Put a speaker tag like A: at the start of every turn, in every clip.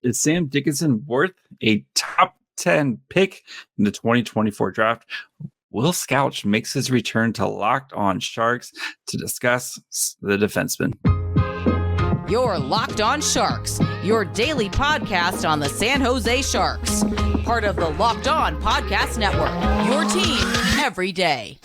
A: Is Sam Dickinson worth a top 10 pick in the 2024 draft? Will Scouch makes his return to Locked On Sharks to discuss the defenseman.
B: You're Locked On Sharks, your daily podcast on the San Jose Sharks. Part of the Locked On Podcast Network, your team every day.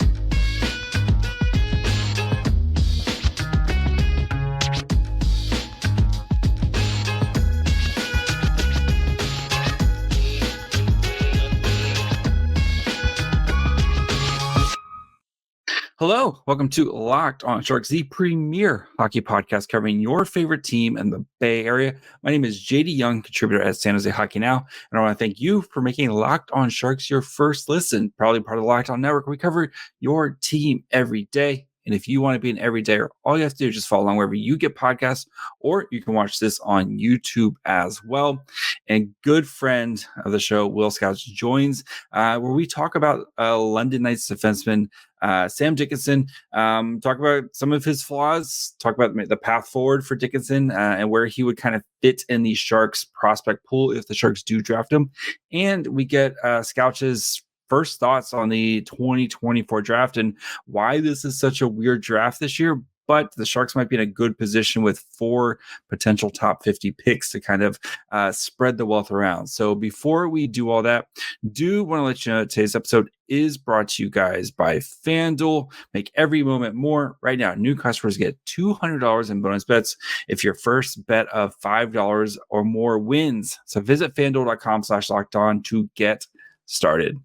A: Hello, welcome to Locked On Sharks, the premier hockey podcast covering your favorite team in the Bay Area. My name is JD Young, contributor at San Jose Hockey Now, and I want to thank you for making Locked On Sharks your first listen, probably part of the Locked On Network. We cover your team every day, and if you want to be an everydayer, all you have to do is just follow along wherever you get podcasts, or you can watch this on YouTube as well. And good friend of the show, Will Scouch, joins where we talk about London Knights defenseman Sam Dickinson, talk about some of his flaws, talk about the path forward for Dickinson and where he would kind of fit in the Sharks prospect pool if the Sharks do draft him. And we get Scouch's first thoughts on the 2024 draft and why this is such a weird draft this year. But the Sharks might be in a good position with 4 potential top 50 picks to kind of spread the wealth around. So before we do all that, do want to let you know that today's episode is brought to you guys by FanDuel. Make every moment more. Right now, new customers get $200 in bonus bets if your first bet of $5 or more wins. So visit FanDuel.com/lockedon to get started.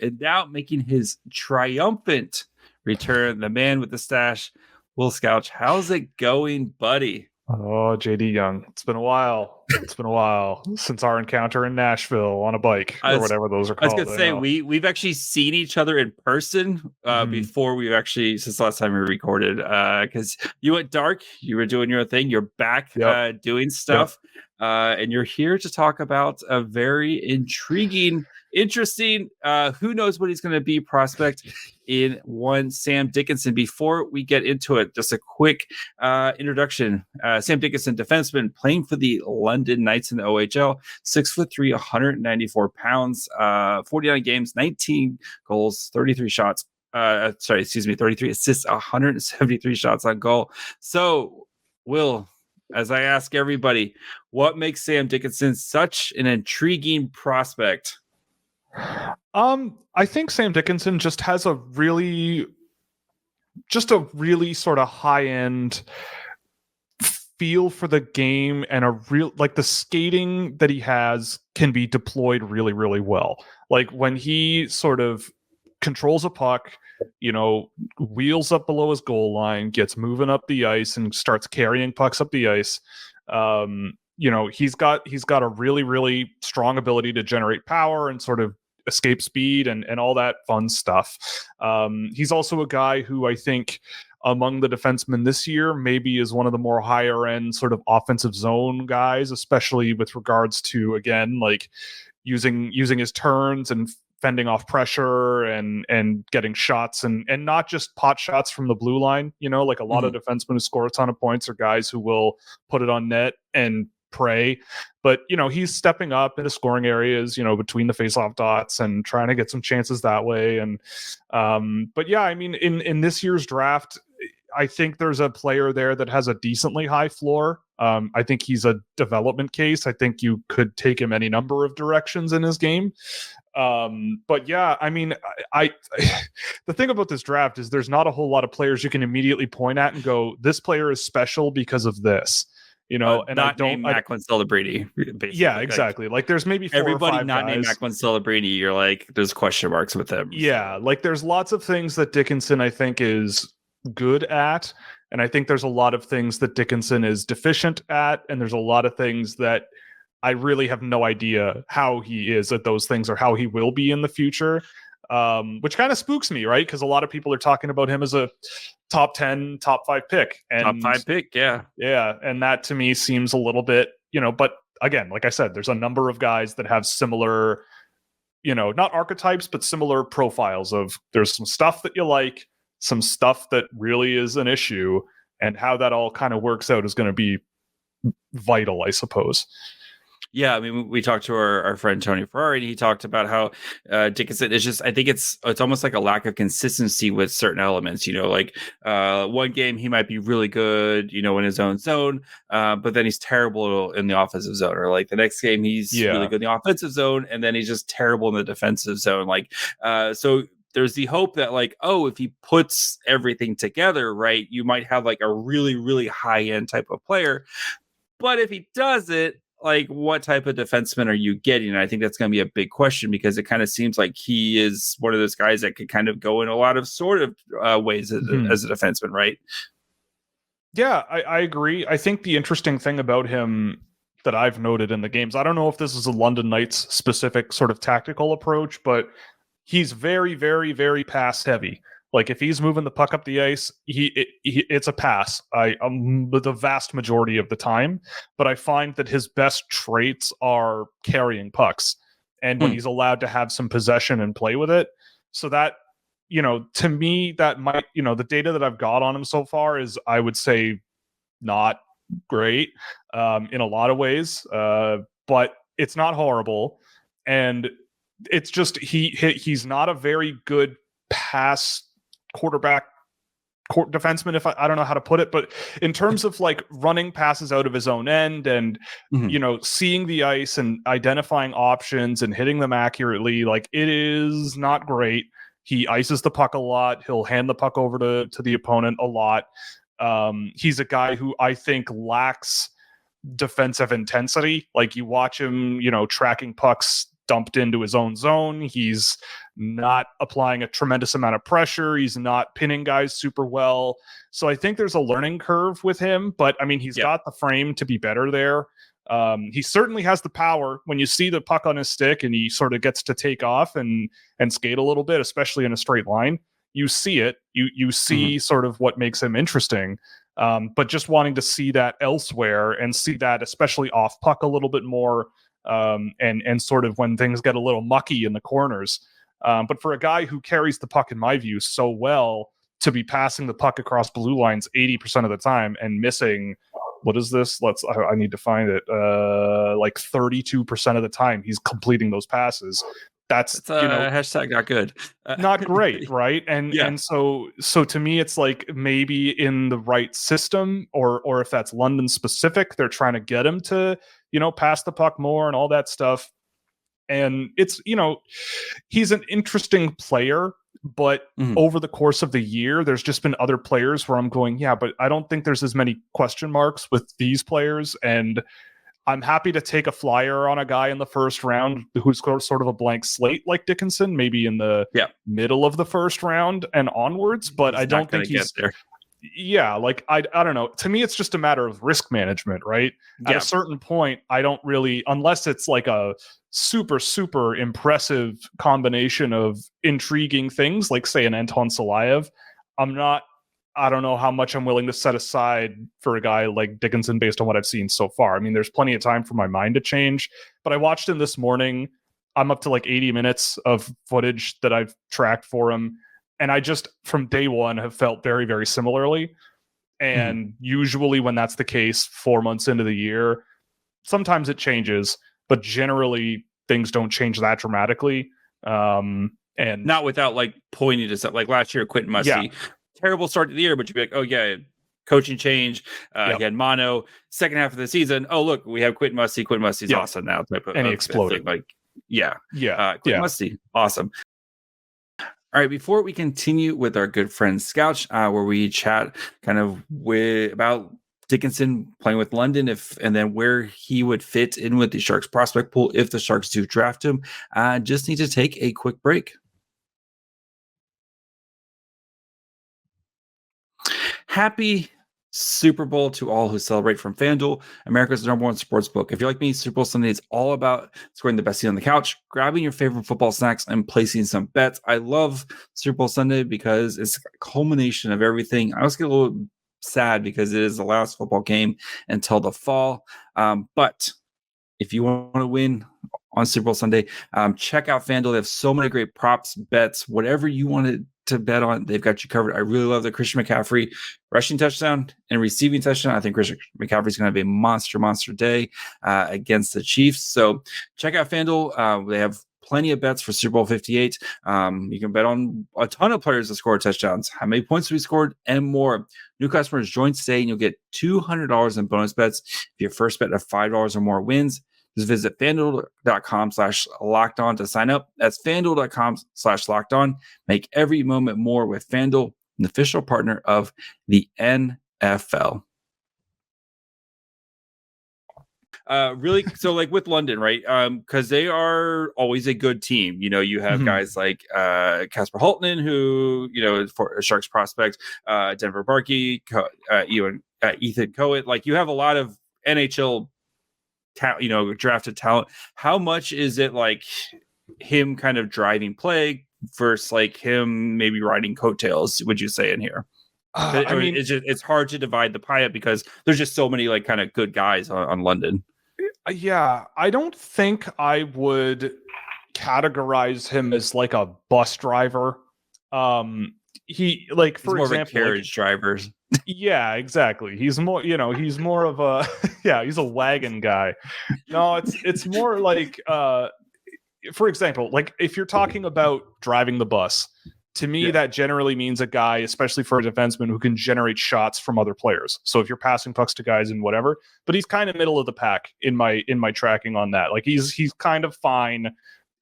A: And now making his triumphant return, the man with the stash, Will Scouch. How's it going, buddy?
C: Oh, JD Young. It's been a while. It's been a while since our encounter in Nashville on a bike or whatever those are called.
A: I was going to say, we've actually seen each other in person before we've actually, since the last time we recorded, because you went dark, you were doing your thing, you're back doing stuff, and you're here to talk about a very interesting, who knows what he's going to be prospect in one Sam Dickinson. Before we get into it, just a quick introduction. Sam Dickinson, defenseman, playing for the London Knights in the OHL, 6'3", 194 pounds, 49 games, 19 goals, 33 shots. 33 assists, 173 shots on goal. So, Will, as I ask everybody, what makes Sam Dickinson such an intriguing prospect?
C: I think Sam Dickinson just has a really sort of high-end feel for the game, and a real, like, the skating that he has can be deployed really, really well. Like when he sort of controls a puck, wheels up below his goal line, gets moving up the ice and starts carrying pucks up the ice. He's got a really, really strong ability to generate power and sort of escape speed and all that fun stuff. He's also a guy who I think among the defensemen this year maybe is one of the more higher end sort of offensive zone guys, especially with regards to, again, like using his turns and fending off pressure and getting shots and not just pot shots from the blue line. Like a lot of defensemen who score a ton of points are guys who will put it on net and pray, but he's stepping up into scoring areas, between the face-off dots and trying to get some chances that way. And but yeah, I mean, in this year's draft, I think there's a player there that has a decently high floor. I think he's a development case. I think you could take him any number of directions in his game. But yeah, I mean, I the thing about this draft is there's not a whole lot of players you can immediately point at and go, this player is special because of this. And
A: not
C: I don't
A: Macklin Celebrini.
C: Yeah, exactly. Like there's maybe 4
A: everybody
C: or 5
A: not
C: guys.
A: named Macklin Celebrini. You're like, there's question marks with them.
C: Yeah, like there's lots of things that Dickinson I think is good at, and I think there's a lot of things that Dickinson is deficient at, and there's a lot of things that I really have no idea how he is at those things or how he will be in the future. Which kind of spooks me, right? Because a lot of people are talking about him as a top 10, top 5 pick. And
A: top 5 pick, yeah.
C: Yeah, and that to me seems a little bit, but again, like I said, there's a number of guys that have similar, not archetypes, but similar profiles of there's some stuff that you like, some stuff that really is an issue, and how that all kind of works out is going to be vital, I suppose.
A: Yeah, I mean, we talked to our friend Tony Ferrari, and he talked about how Dickinson is just. I think it's almost like a lack of consistency with certain elements. Like one game he might be really good, in his own zone, but then he's terrible in the offensive zone. Or like the next game he's really good in the offensive zone, and then he's just terrible in the defensive zone. Like so. There's the hope that if he puts everything together, right, you might have like a really, really high end type of player. But if he does it, what type of defenseman are you getting? And I think that's going to be a big question, because it kind of seems like he is one of those guys that could kind of go in a lot of sort of ways as a defenseman, right?
C: Yeah, I agree. I think the interesting thing about him that I've noted in the games, I don't know if this is a London Knights specific sort of tactical approach, but he's very, very, very pass heavy. Like if he's moving the puck up the ice, it's a pass. The vast majority of the time, but I find that his best traits are carrying pucks, and when he's allowed to have some possession and play with it. So that, to me, that might, the data that I've got on him so far is, I would say, not great in a lot of ways, but it's not horrible, and it's just he's not a very good pass defenseman, if I don't know how to put it, but in terms of like running passes out of his own end and seeing the ice and identifying options and hitting them accurately, like it is not great. He ices the puck a lot. He'll hand the puck over to the opponent a lot. He's a guy who I think lacks defensive intensity. Like you watch him, tracking pucks dumped into his own zone. He's not applying a tremendous amount of pressure. He's not pinning guys super well. So I think there's a learning curve with him, but I mean, he's got the frame to be better there. He certainly has the power. When you see the puck on his stick and he sort of gets to take off and skate a little bit, especially in a straight line, you see it. You see sort of what makes him interesting. But just wanting to see that elsewhere and see that especially off puck a little bit more, and sort of when things get a little mucky in the corners. But for a guy who carries the puck, in my view, so well, to be passing the puck across blue lines 80% of the time and missing, what is this? I need to find it. Like 32% of the time he's completing those passes. That's
A: hashtag not good.
C: Not great, right? And so to me, it's like maybe in the right system, or if that's London specific, they're trying to get him to, pass the puck more and all that stuff. And it's, he's an interesting player, but over the course of the year, there's just been other players where I'm going, yeah, but I don't think there's as many question marks with these players. And I'm happy to take a flyer on a guy in the first round who's sort of a blank slate like Dickinson, maybe in the middle of the first round and onwards, but I don't think he's there. Yeah, like I don't know. To me, it's just a matter of risk management, right? Yeah. At a certain point, I don't really, unless it's like a super, super impressive combination of intriguing things, like say an Anton Salayev, I don't know how much I'm willing to set aside for a guy like Dickinson based on what I've seen so far. I mean, there's plenty of time for my mind to change, but I watched him this morning. I'm up to like 80 minutes of footage that I've tracked for him. And I just, from day one, have felt very, very similarly. And usually when that's the case 4 months into the year, sometimes it changes, but generally things don't change that dramatically. And
A: not without like pointing to something like last year, Quentin Musty, terrible start to the year, but you'd be like, oh yeah, coaching change. He had mono. Second half of the season, oh look, we have Quentin Musty. Quentin Musty's awesome now.
C: And he exploded.
A: Quentin Musty, awesome. All right, before we continue with our good friend Scouch, where we chat kind of about Dickinson playing with London, and then where he would fit in with the Sharks prospect pool if the Sharks do draft him, just need to take a quick break. Happy Super Bowl to all who celebrate from FanDuel, America's #1 sports book. If you're like me, Super Bowl Sunday is all about scoring the best seat on the couch, grabbing your favorite football snacks, and placing some bets. I love Super Bowl Sunday because it's a culmination of everything. I also get a little sad because it is the last football game until the fall. But if you want to win on Super Bowl Sunday, check out FanDuel. They have so many great props, bets, whatever you want to to bet on, they've got you covered. I really love the Christian McCaffrey rushing touchdown and receiving touchdown. I think Christian McCaffrey's going to have a monster day against the Chiefs. So check out FanDuel. They have plenty of bets for Super Bowl 58. You can bet on a ton of players that score touchdowns, how many points we scored, and more. New customers join today, and you'll get $200 in bonus bets if your first bet of $5 or more wins. Just visit FanDuel.com/lockedon to sign up. That's FanDuel.com/lockedon. Make every moment more with FanDuel, an official partner of the NFL. Really, so like with London, right? Because they are always a good team. You know, you have guys like Casper Holtman, who, you know, for a Sharks prospect, Denver Barkey, Ethan Coet. Like, you have a lot of NHL drafted talent. How much is it like him kind of driving play versus like him maybe riding coattails, would you say, in here? I mean, it's hard to divide the pie up because there's just so many like kind of good guys on London.
C: Yeah, I don't think I would categorize him as like a bus driver. He, like, for
A: example,
C: example,
A: carriage drivers.
C: Yeah, exactly. He's more, he's more of a he's a wagon guy. No, it's more like for example, like if you're talking about driving the bus, to me that generally means a guy, especially for a defenseman, who can generate shots from other players. So if you're passing pucks to guys and whatever, but he's kind of middle of the pack in my tracking on that. Like he's kind of fine.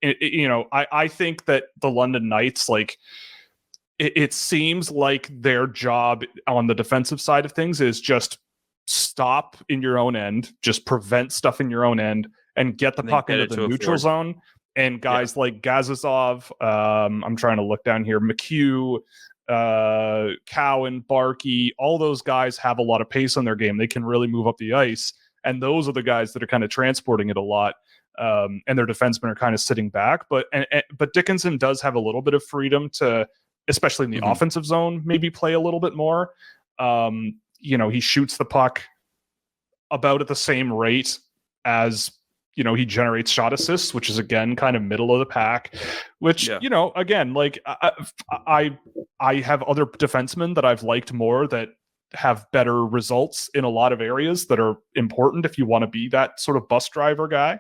C: I think that the London Knights, like, it seems like their job on the defensive side of things is just stop in your own end, just prevent stuff in your own end, and get the puck into the neutral zone. And guys like Gazazov, I'm trying to look down here, McHugh, Cowan, Barkey, all those guys have a lot of pace on their game. They can really move up the ice. And those are the guys that are kind of transporting it a lot. And their defensemen are kind of sitting back. But Dickinson does have a little bit of freedom to, especially in the offensive zone, maybe play a little bit more. He shoots the puck about at the same rate as, he generates shot assists, which is, again, kind of middle of the pack, which, again, like I have other defensemen that I've liked more that have better results in a lot of areas that are important if you want to be that sort of bus driver guy.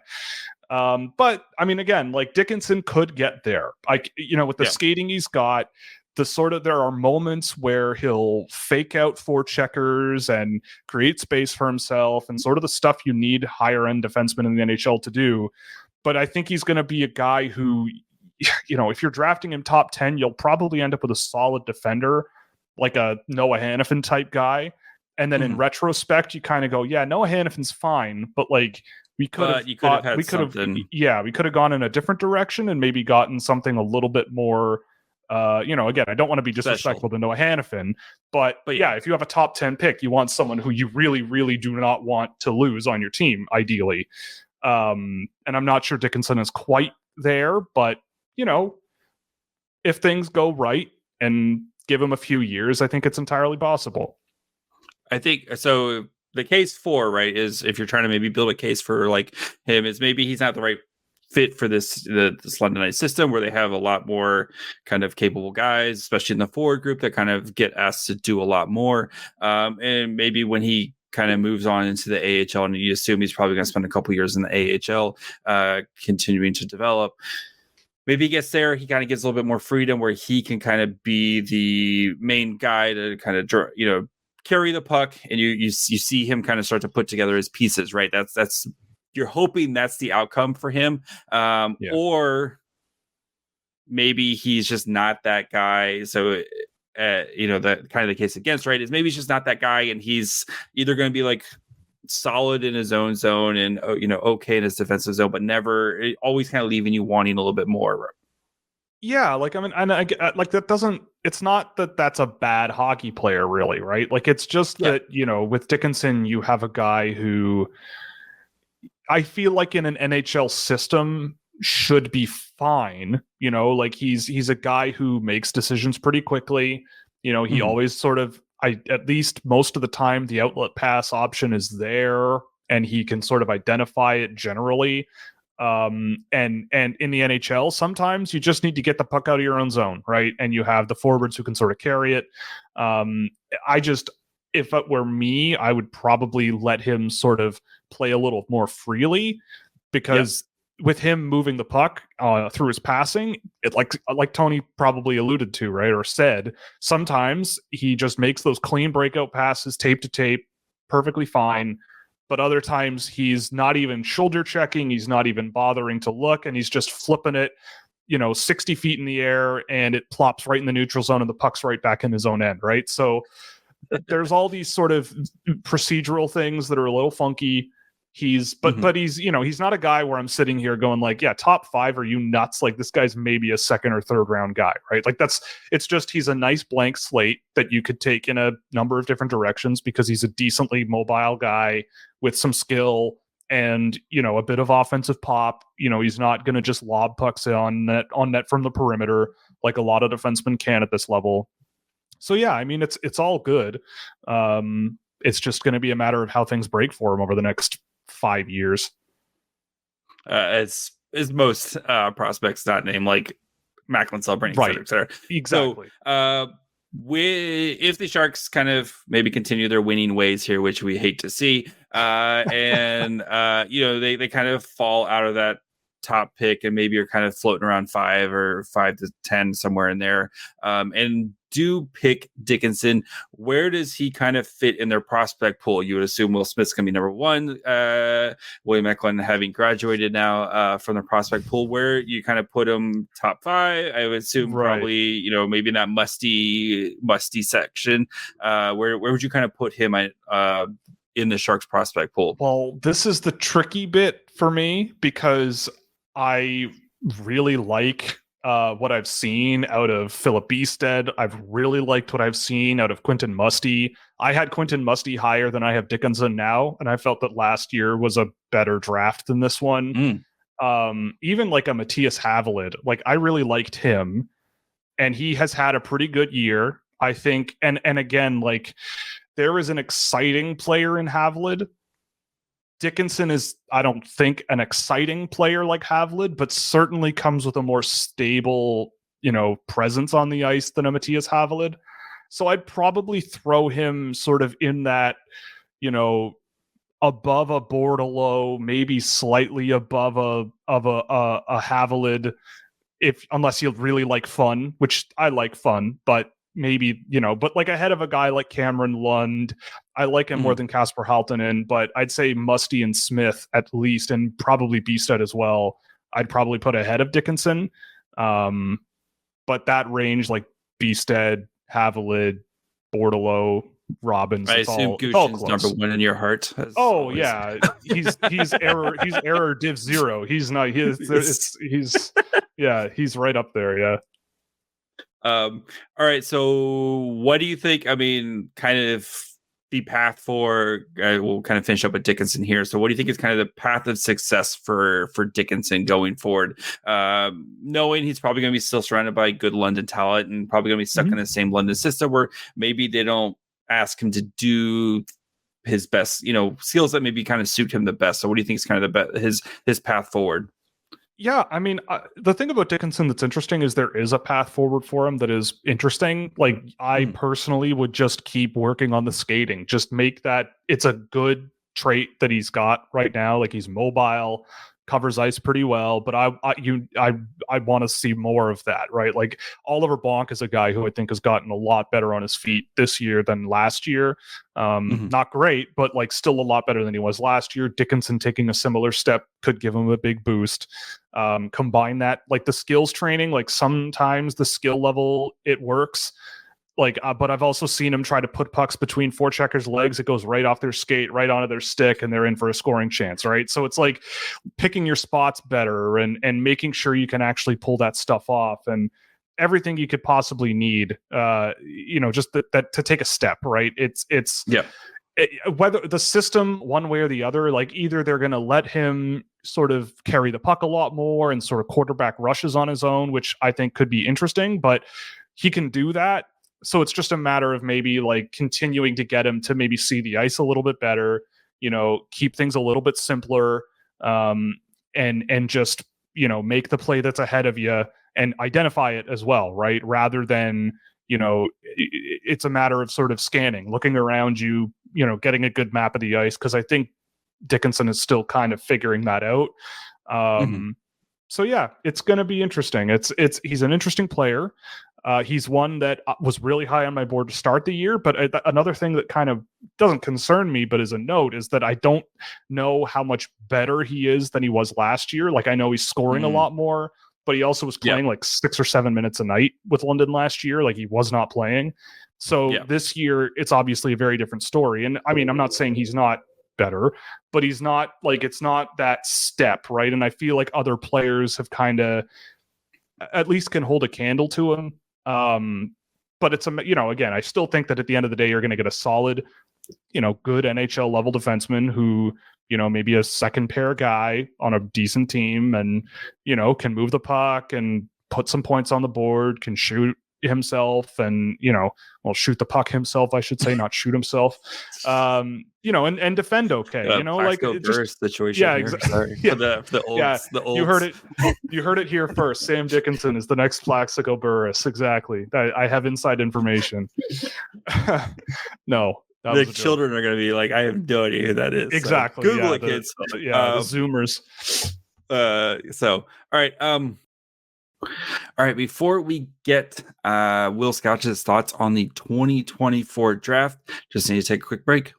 C: But I mean, again, like Dickinson could get there, like, with the skating he's got, there are moments where he'll fake out forecheckers and create space for himself and sort of the stuff you need higher end defensemen in the NHL to do. But I think he's going to be a guy who, if you're drafting him top 10, you'll probably end up with a solid defender, like a Noah Hannafin type guy. And then in retrospect, you kind of go, yeah, Noah Hannafin's fine, but like, we could have gone in a different direction and maybe gotten something a little bit more, again, I don't want to be disrespectful to Noah Hannafin, but yeah, if you have a top 10 pick, you want someone who you really, really do not want to lose on your team, ideally. And I'm not sure Dickinson is quite there, but, if things go right and give him a few years, I think it's entirely possible.
A: I think so. The case for, right, is if you're trying to maybe build a case for like him, is maybe he's not the right fit for this London Knights system, where they have a lot more kind of capable guys, especially in the forward group, that kind of get asked to do a lot more. And maybe when he kind of moves on into the AHL, and you assume he's probably going to spend a couple years in the AHL, continuing to develop. Maybe he gets there, he kind of gets a little bit more freedom where he can kind of be the main guy to kind of, carry the puck, and you see him kind of start to put together his pieces, right? That's you're hoping that's the outcome for him. Or maybe he's just not that guy. So, that kind of the case against, right, is maybe he's just not that guy, and he's either going to be like solid in his own zone and, okay in his defensive zone, but never, always kind of leaving you wanting a little bit more.
C: Yeah, like, I mean, and I like that doesn't, it's not that that's a bad hockey player, really, right? Like, it's just that, with Dickinson, you have a guy who I feel like in an NHL system should be fine. Like he's a guy who makes decisions pretty quickly. He always sort of, at least most of the time, the outlet pass option is there, and he can sort of identify it generally. And in the NHL, sometimes you just need to get the puck out of your own zone, right? And you have the forwards who can sort of carry it. If it were me, I would probably let him sort of play a little more freely, because with him moving the puck through his passing, it like Tony probably alluded to, right, or said, sometimes he just makes those clean breakout passes, tape to tape, perfectly fine. But other times he's not even shoulder checking, he's not even bothering to look, and he's just flipping it, 60 feet in the air, and it plops right in the neutral zone, and the puck's right back in his own end, right? So there's all these sort of procedural things that are a little funky. But he's, he's not a guy where I'm sitting here going like, yeah, top 5, are you nuts? Like, this guy's maybe a second or third round guy, right? Like, it's just, he's a nice blank slate that you could take in a number of different directions, because he's a decently mobile guy with some skill and, a bit of offensive pop. He's not going to just lob pucks on net from the perimeter like a lot of defensemen can at this level. So yeah, I mean, it's all good. It's just going to be a matter of how things break for him over the next 5 years.
A: As most prospects not named like Macklin, Selbrand,
C: right?
A: et cetera.
C: Exactly.
A: So, if the Sharks kind of maybe continue their winning ways here, which we hate to see, and they kind of fall out of that top pick and maybe are kind of floating around 5 or 5 to 10 somewhere in there, and do pick Dickinson, where does he kind of fit in their prospect pool? You would assume Will Smith's going to be number 1. William Eklund having graduated now from the prospect pool, where you kind of put him top 5, I would assume, right. Probably, maybe in that musty section. Where would you kind of put him in the Sharks prospect pool?
C: Well, this is the tricky bit for me, because I really like what I've seen out of Philip Beestead. I've really liked what I've seen out of Quentin Musty. I had Quentin Musty higher than I have Dickinson now, and I felt that last year was a better draft than this one. Even like a Matthias Havelid, like I really liked him, and he has had a pretty good year, I think. And again, like, there is an exciting player in Havelid. Dickinson is, I don't think, an exciting player like Havelid, but certainly comes with a more stable, presence on the ice than a Matthias Havelid. So I'd probably throw him sort of in that, above a Bordelot, maybe slightly above a Havelid, unless you really like fun, which I like fun, but maybe, but like ahead of a guy like Cameron Lund. I like him more than Kasper Halttunen, but I'd say Musty and Smith at least, and probably Beestead as well, I'd probably put ahead of Dickinson. But that range, like Beestead, Havelid, Bordelot, Robbins,
A: I assume Gushchen's number 1 in your heart.
C: Always. Yeah, he's error div 0. He's not. He's right up there. Yeah.
A: All right. So what do you think? I mean, kind of the path for, we'll kind of finish up with Dickinson here. So what do you think is kind of the path of success for Dickinson going forward? Knowing he's probably going to be still surrounded by good London talent and probably going to be stuck in the same London system where maybe they don't ask him to do his best, skills that maybe kind of suit him the best. So what do you think is kind of his path forward?
C: Yeah, I mean, the thing about Dickinson that's interesting is there is a path forward for him that is interesting. Like, I personally would just keep working on the skating. Just make that, it's a good trait that he's got right now. Like, he's mobile, covers ice pretty well, but I want to see more of that, right? Like, Oliver Bonk is a guy who I think has gotten a lot better on his feet this year than last year. Not great, but like still a lot better than he was last year. Dickinson taking a similar step could give him a big boost. Combine that, like the skills training, like sometimes the skill level, it works. Like, but I've also seen him try to put pucks between forecheckers' legs. It goes right off their skate, right onto their stick, and they're in for a scoring chance, right? So it's like picking your spots better and making sure you can actually pull that stuff off, and everything you could possibly need. Just that to take a step, right? Whether the system one way or the other, like either they're going to let him sort of carry the puck a lot more and sort of quarterback rushes on his own, which I think could be interesting, but he can do that. So it's just a matter of maybe like continuing to get him to maybe see the ice a little bit better, keep things a little bit simpler. and just, make the play that's ahead of you and identify it as well, right? Rather than, it's a matter of sort of scanning, looking around you, getting a good map of the ice, because I think Dickinson is still kind of figuring that out. So yeah, it's going to be interesting. He's an interesting player. He's one that was really high on my board to start the year, but another thing that kind of doesn't concern me, but is a note, is that I don't know how much better he is than he was last year. Like, I know he's scoring a lot more, but he also was playing like 6 or 7 minutes a night with London last year. Like, he was not playing. So this year, it's obviously a very different story. And I mean, I'm not saying he's not better, but he's not like, it's not that step, right? And I feel like other players have kind of at least can hold a candle to him. But it's again, I still think that at the end of the day, you're going to get a solid, good NHL level defenseman who, maybe a second pair guy on a decent team and, can move the puck and put some points on the board, can shoot himself and, shoot the puck himself, I should say, not shoot himself. And defend okay. Like
A: just situation. Yeah,
C: exactly.
A: Sorry. For the olds. The olds.
C: You heard it here first. Sam Dickinson is the next Plaxico Burress. Exactly. I have inside information. No.
A: The children are going to be like, I have no idea who that is.
C: Exactly.
A: So Google it, kids.
C: The Zoomers.
A: All right. All right, before we get Will Scouch's thoughts on the 2024 draft, just need to take a quick break.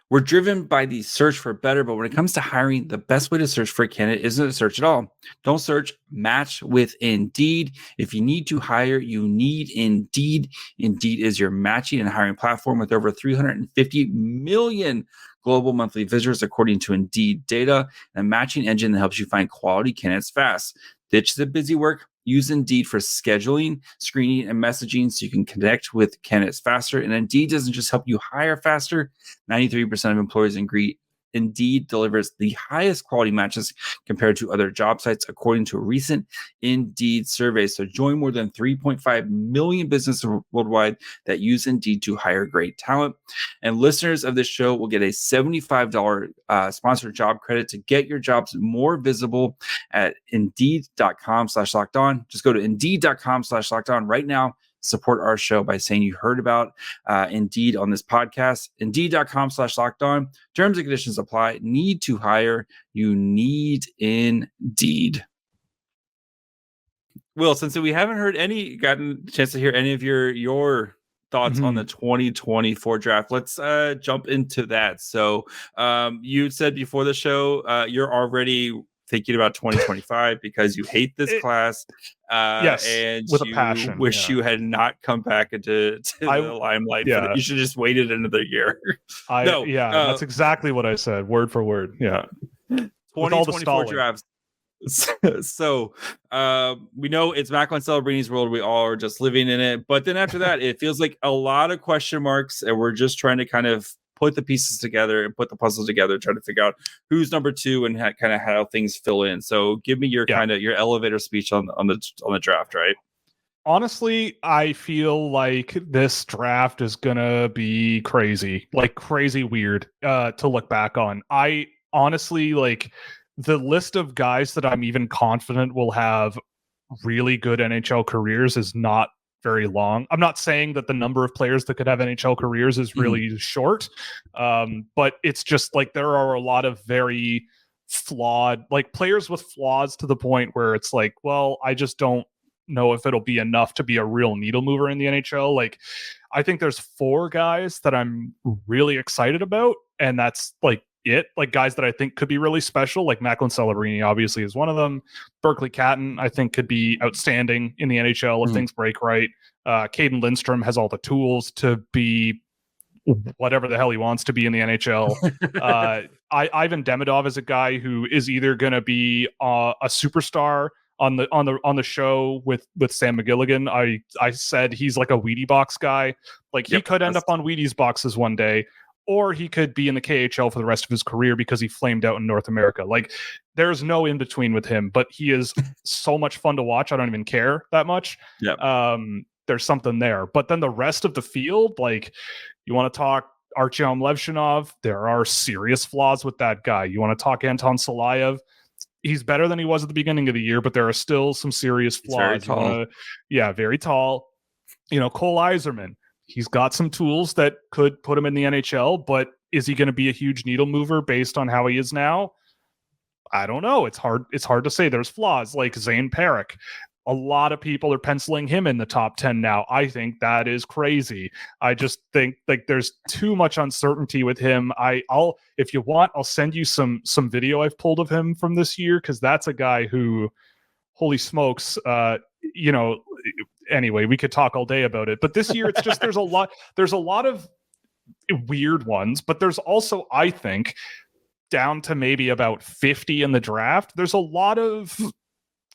A: We're driven by the search for better, but when it comes to hiring, the best way to search for a candidate isn't to search at all. Don't search, match with Indeed. If you need to hire, you need Indeed. Indeed is your matching and hiring platform with over 350 million global monthly visitors, according to Indeed data, a matching engine that helps you find quality candidates fast. Ditch the busy work. Use Indeed for scheduling, screening, and messaging so you can connect with candidates faster. And Indeed doesn't just help you hire faster. 93% of employers agree Indeed delivers the highest quality matches compared to other job sites, according to a recent Indeed survey. So join more than 3.5 million businesses worldwide that use Indeed to hire great talent. And listeners of this show will get a $75 sponsored job credit to get your jobs more visible at Indeed.com/lockedon. Just go to Indeed.com/lockedon right now. Support our show by saying you heard about Indeed on this podcast. Indeed.com/lockedon. Terms and conditions apply. Need to hire. You need Indeed. Will, since we haven't gotten a chance to hear any of your thoughts on the 2024 draft, let's jump into that. So you said before the show you're already thinking about 2025 because you hate this class.
C: Yes,
A: and
C: with
A: you
C: a passion.
A: Wish you had not come back into the limelight. You should just waited another year.
C: That's exactly what I said, word for word. Yeah,
A: 2024 drafts. So we know it's Macklin Celebrini's world. We all are just living in it. But then after that, it feels like a lot of question marks, and we're just trying to kind of put the pieces together and put the puzzle together, trying to figure out who's number two and kind of how things fill in. So give me your kind of your elevator speech on the draft, right?
C: Honestly, I feel like this draft is gonna be crazy weird to look back on. I honestly, like, the list of guys that I'm even confident will have really good NHL careers is not very long. I'm not saying that the number of players that could have NHL careers is really short, but it's just like there are a lot of very flawed, like, players with flaws to the point where it's like, well, I just don't know if it'll be enough to be a real needle mover in the NHL. Like, I think there's 4 guys that I'm really excited about, and that's like it. Like, guys that I think could be really special, like Macklin Celebrini obviously is one of them. Berkeley Catton I think could be outstanding in the NHL if things break right. Caden Lindstrom has all the tools to be whatever the hell he wants to be in the NHL. Ivan Demidov is a guy who is either going to be a superstar on the show with Sam McGilligan. I said he's like a Wheaties box guy. Like, he could end up on Wheaties boxes one day, or he could be in the KHL for the rest of his career because he flamed out in North America. Like, there's no in between with him, but he is so much fun to watch. I don't even care that much. There's something there. But then the rest of the field, like, you want to talk Artyom Levshinov, there are serious flaws with that guy. You want to talk Anton Salayev? He's better than he was at the beginning of the year, but there are still some serious flaws.
A: Very tall.
C: Very tall. Cole Yzerman, he's got some tools that could put him in the NHL, but is he going to be a huge needle mover based on how he is now? I don't know. It's hard to say. There's flaws like Zane Parik. A lot of people are penciling him in the top 10 now. I think that is crazy. I just think like there's too much uncertainty with him. I'll if you want, I'll send you some video I've pulled of him from this year, because that's a guy who, holy smokes, anyway, we could talk all day about it. But this year it's just there's a lot of weird ones, but there's also, I think, down to maybe about 50 in the draft. There's a lot of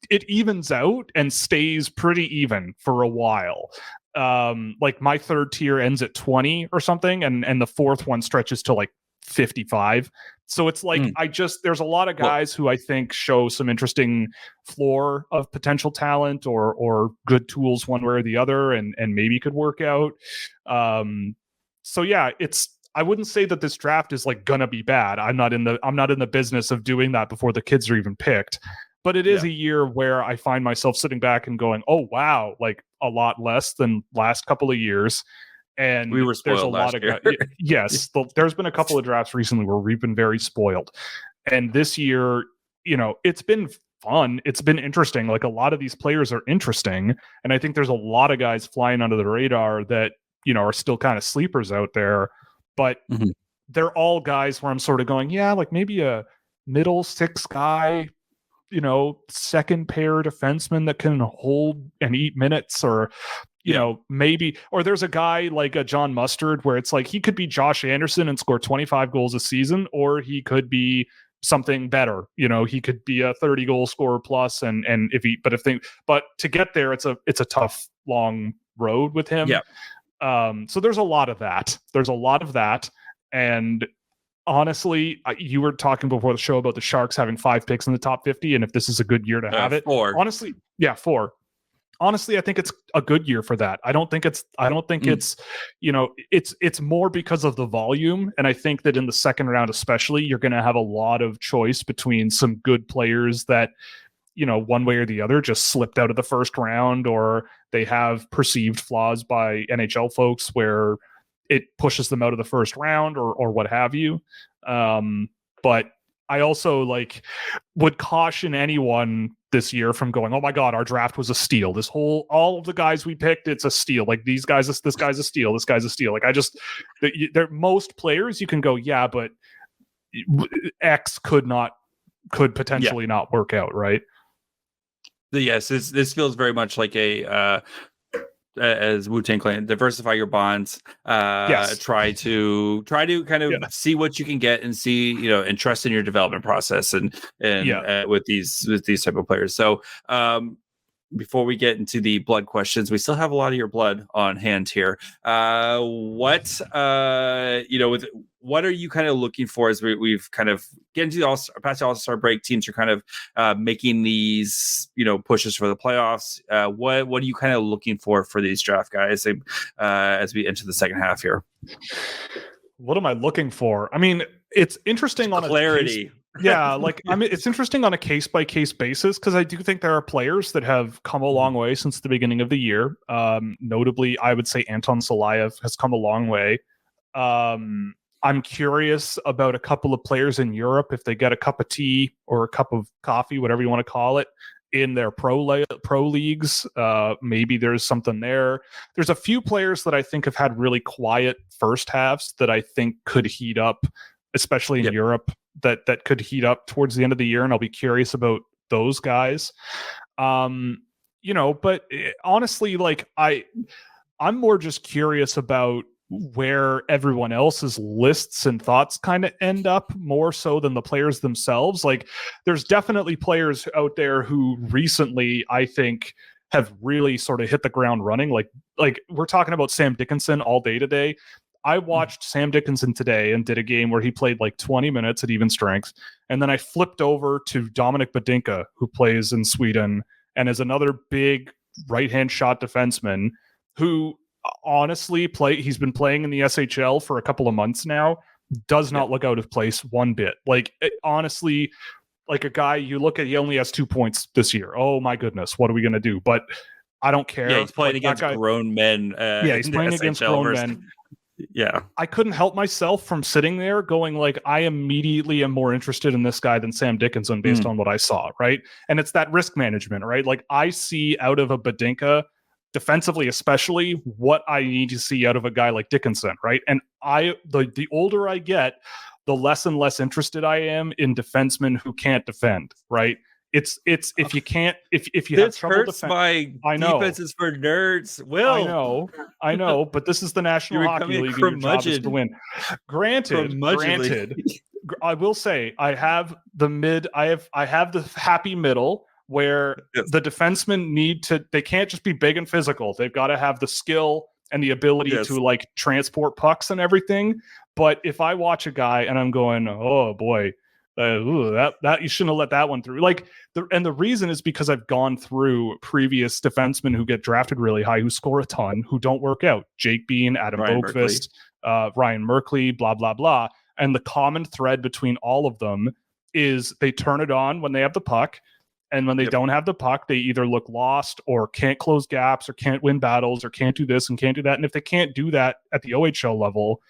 C: it evens out and stays pretty even for a while. Like my third tier ends at 20 or something, and the fourth one stretches to like 55. So it's like there's a lot of guys who I think show some interesting floor of potential talent or good tools one way or the other, and maybe could work out. So yeah, I wouldn't say that this draft is like gonna be bad. I'm not in the business of doing that before the kids are even picked. But it is a year where I find myself sitting back and going, "Oh wow!" Like a lot less than last couple of years. And
A: we were spoiled
C: there's a lot of
A: year.
C: yes. There's been a couple of drafts recently where we've been very spoiled, and this year, it's been fun. It's been interesting. Like a lot of these players are interesting, and I think there's a lot of guys flying under the radar that are still kind of sleepers out there. But they're all guys where I'm sort of going, yeah, like maybe a middle six guy, second pair defenseman that can hold and eat minutes, or maybe, or there's a guy like a John Mustard where it's like he could be Josh Anderson and score 25 goals a season, or he could be something better. He could be a 30 goal scorer plus, and but to get there, it's a tough long road with him. So there's a lot of that. And honestly, you were talking before the show about the Sharks having 5 picks in the top 50, and if this is a good year to have it.
A: 4.
C: Honestly, 4. Honestly, I think it's a good year for that. I don't think it's it's more because of the volume. And I think that in the second round, especially, you're going to have a lot of choice between some good players that, one way or the other just slipped out of the first round, or they have perceived flaws by NHL folks where it pushes them out of the first round or what have you. But I also would caution anyone this year from going, oh my God, our draft was a steal. All of the guys we picked, it's a steal. Like this guy's a steal. This guy's a steal. Like there most players you can go, yeah, but X could potentially not work out. Right.
A: Yes. This feels very much like as Wu-Tang Clan, diversify your bonds.
C: Yes.
A: Try to kind of see what you can get, and see, and trust in your development process, and with these type of players. So before we get into the blood questions, we still have a lot of your blood on hand here. What are you kind of looking for as we've kind of get into the past All-Star break? Teams are kind of making these pushes for the playoffs. What are you kind of looking for these draft guys as we enter the second half here?
C: What am I looking for? I mean, it's interesting on
A: clarity.
C: It's interesting on a case-by-case basis, because I do think there are players that have come a long way since the beginning of the year. Notably, I would say Anton Salayev has come a long way. I'm curious about a couple of players in Europe, if they get a cup of tea or a cup of coffee, whatever you want to call it, in their pro leagues. Maybe there's something there. There's a few players that I think have had really quiet first halves that I think could heat up, especially in Europe, that could heat up towards the end of the year, and I'll be curious about those guys. But honestly, I'm more just curious about where everyone else's lists and thoughts kind of end up, more so than the players themselves. Like, there's definitely players out there who recently, I think, have really sort of hit the ground running. Like we're talking about Sam Dickinson all day today. I watched Sam Dickinson today and did a game where he played 20 minutes at even strength. And then I flipped over to Dominic Badinka, who plays in Sweden and is another big right-hand shot defenseman who honestly, he's been playing in the SHL for a couple of months now. Does not look out of place one bit. Like, honestly, like a guy you look at, he only has 2 points this year. Oh my goodness, what are we going to do? But I don't care.
A: Yeah, he's playing
C: like,
A: against grown men.
C: He's playing against grown men.
A: Yeah.
C: I couldn't help myself from sitting there going like, I immediately am more interested in this guy than Sam Dickinson based on what I saw, right? And it's that risk management, right? Like, I see out of a Badinka, defensively especially, what I need to see out of a guy like Dickinson, right? And the older I get, the less and less interested I am in defensemen who can't defend, right? It's if you can't if you have trouble
A: defending. My defense is for nerds. Will,
C: I know, but this is the National Hockey League. Your job is to win. Granted, I will say I have the happy middle where the defensemen they can't just be big and physical. They've got to have the skill and the ability to like transport pucks and everything. But if I watch a guy and I'm going, oh boy, that you shouldn't have let that one through. Like, the reason is because I've gone through previous defensemen who get drafted really high, who score a ton, who don't work out. Jake Bean, Adam Boqvist, Ryan Merkley, blah blah blah. And the common thread between all of them is they turn it on when they have the puck. And when they don't have the puck, they either look lost or can't close gaps or can't win battles or can't do this and can't do that. And if they can't do that at the OHL level,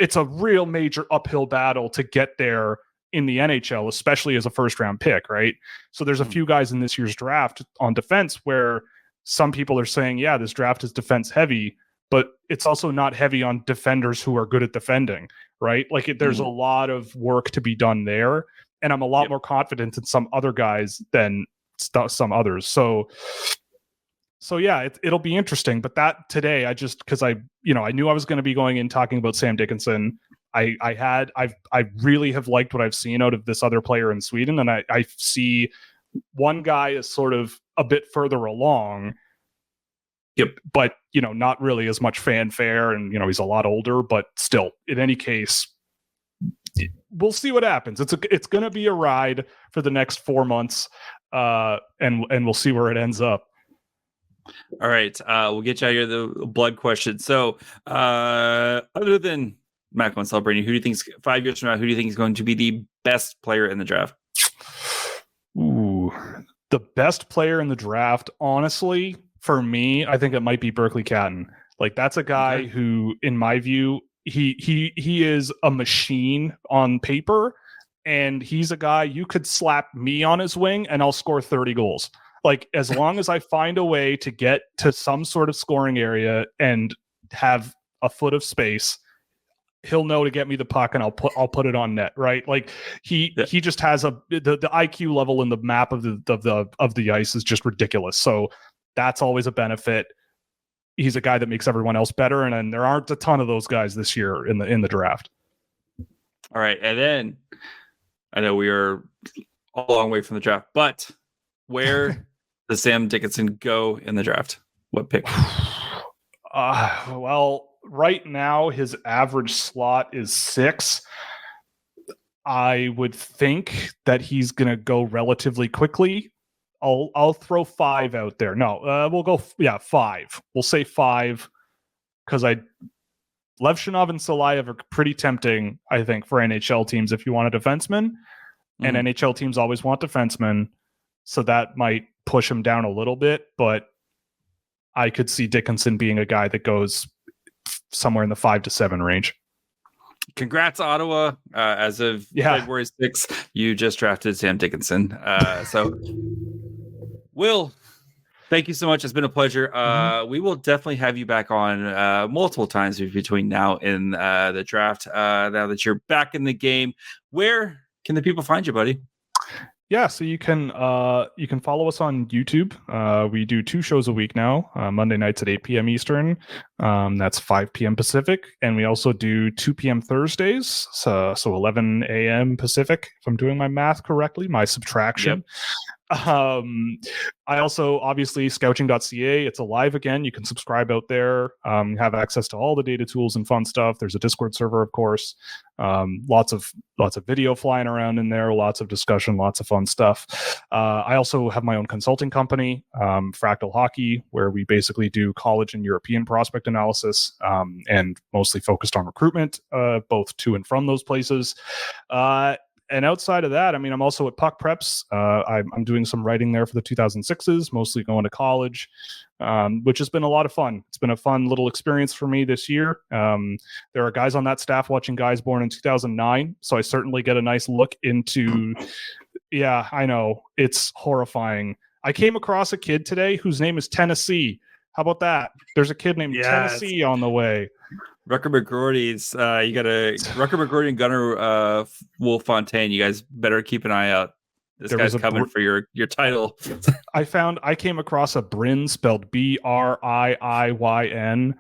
C: it's a real major uphill battle to get there in the NHL, especially as a first round pick, right? So there's a few guys in this year's draft on defense where some people are saying, yeah, this draft is defense heavy, but it's also not heavy on defenders who are good at defending, right? Like, there's a lot of work to be done there. And I'm a lot more confident in some other guys than some others. So yeah, it'll be interesting. But that today, because I knew I was going to be going in talking about Sam Dickinson. I really have liked what I've seen out of this other player in Sweden, and I see one guy is sort of a bit further along. Yep, but not really as much fanfare, and he's a lot older, but still, in any case, we'll see what happens. It's going to be a ride for the next 4 months, and we'll see where it ends up.
A: All right, we'll get you out of here. The blood question. So, other than Macklin celebrating, who do you think 5 years from now? Who do you think is going to be the best player in the draft?
C: Ooh, the best player in the draft, honestly, for me, I think it might be Berkeley Catton. Like, that's a guy who, in my view, he is a machine on paper, and he's a guy you could slap me on his wing and I'll score 30 goals. Like, as long as I find a way to get to some sort of scoring area and have a foot of space, he'll know to get me the puck and I'll put it on net, right? Like, he just has the IQ level in the map of the ice is just ridiculous. So that's always a benefit. He's a guy that makes everyone else better, and there aren't a ton of those guys this year in the draft.
A: All right, and then I know we are a long way from the draft, but where does Sam Dickinson go in the draft? What pick?
C: Well, right now his average slot is 6. I would think that he's going to go relatively quickly. I'll throw 5 out there. No, we'll go 5. We'll say 5 because Levshinov and Salayev are pretty tempting, I think, for NHL teams if you want a defenseman, and NHL teams always want defensemen, so that might push him down a little bit. But I could see Dickinson being a guy that goes somewhere in the 5 to 7 range.
A: Congrats, Ottawa! As of February 6th, you just drafted Sam Dickinson. So. Will, thank you so much. It's been a pleasure. We will definitely have you back on multiple times between now and the draft. Now that you're back in the game, where can the people find you, buddy?
C: Yeah, so you can follow us on YouTube. We do 2 shows a week now. Monday nights at 8 p.m. Eastern. That's 5 p.m. Pacific, and we also do 2 p.m. Thursdays. So 11 a.m. Pacific, if I'm doing my math correctly, my subtraction. I also, obviously, scouching.ca, it's alive again. You can subscribe out there, have access to all the data tools and fun stuff. There's a Discord server, of course. Lots of video flying around in there, lots of discussion, lots of fun stuff. I also have my own consulting company, Fractal Hockey, where we basically do college and European prospect analysis, and mostly focused on recruitment, both to and from those places. And outside of that, I mean, I'm also at Puck Preps. I'm doing some writing there for the 2006s, mostly going to college, which has been a lot of fun. It's been a fun little experience for me this year. There are guys on that staff watching guys born in 2009, so I certainly get a nice look into, yeah, I know, it's horrifying. I came across a kid today whose name is Tennessee. How about that? There's a kid named Tennessee on the way.
A: Rucker McGrory's you got a Rucker McGrory and Gunnar Wolf Fontaine. You guys better keep an eye out. This guy's coming for your title.
C: I came across a Bryn spelled Briiyn.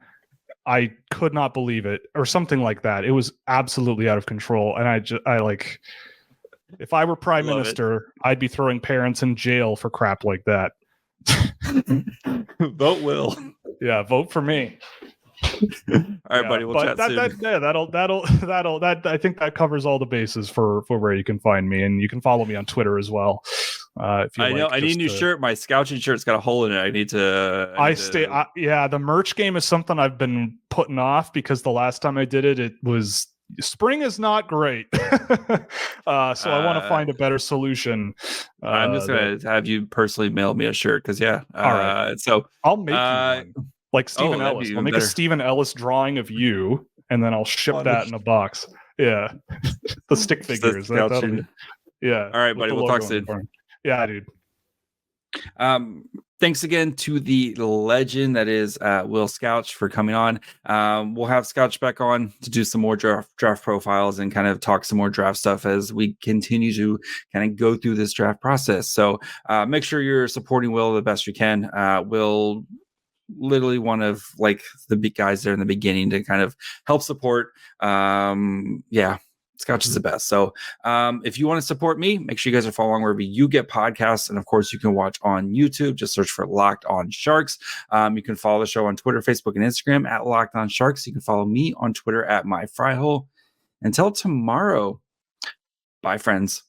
C: I could not believe it, or something like that. It was absolutely out of control, and I like, if I were prime minister, I'd be throwing parents in jail for crap like that.
A: Vote Will.
C: Yeah, vote for me.
A: All right, buddy. We'll chat soon.
C: I think that covers all the bases for where you can find me, and you can follow me on Twitter as well. If you
A: I know I need a new shirt. My Scouching shirt's got a hole in it. I need to.
C: The merch game is something I've been putting off because the last time I did it was spring is not great. So I want to find a better solution.
A: I'm just gonna have you personally mail me a shirt because all right. So
C: I'll make you one. Like Stephen Ellis. I'll make a Stephen Ellis drawing of you, and then I'll ship that in a box. Yeah. The stick figures. Yeah.
A: All right, buddy. We'll talk soon.
C: Yeah, dude.
A: Thanks again to the legend that is Will Scouch for coming on. We'll have Scouch back on to do some more draft profiles and kind of talk some more draft stuff as we continue to kind of go through this draft process. So make sure you're supporting Will the best you can. Will literally one of like the big guys there in the beginning to kind of help support. Scouch is the best. So if you want to support me, make sure you guys are following wherever you get podcasts. And of course, you can watch on YouTube. Just search for Locked On Sharks. You can follow the show on Twitter, Facebook, and Instagram at Locked On Sharks. You can follow me on Twitter at MyFryhole. Until tomorrow, bye, friends.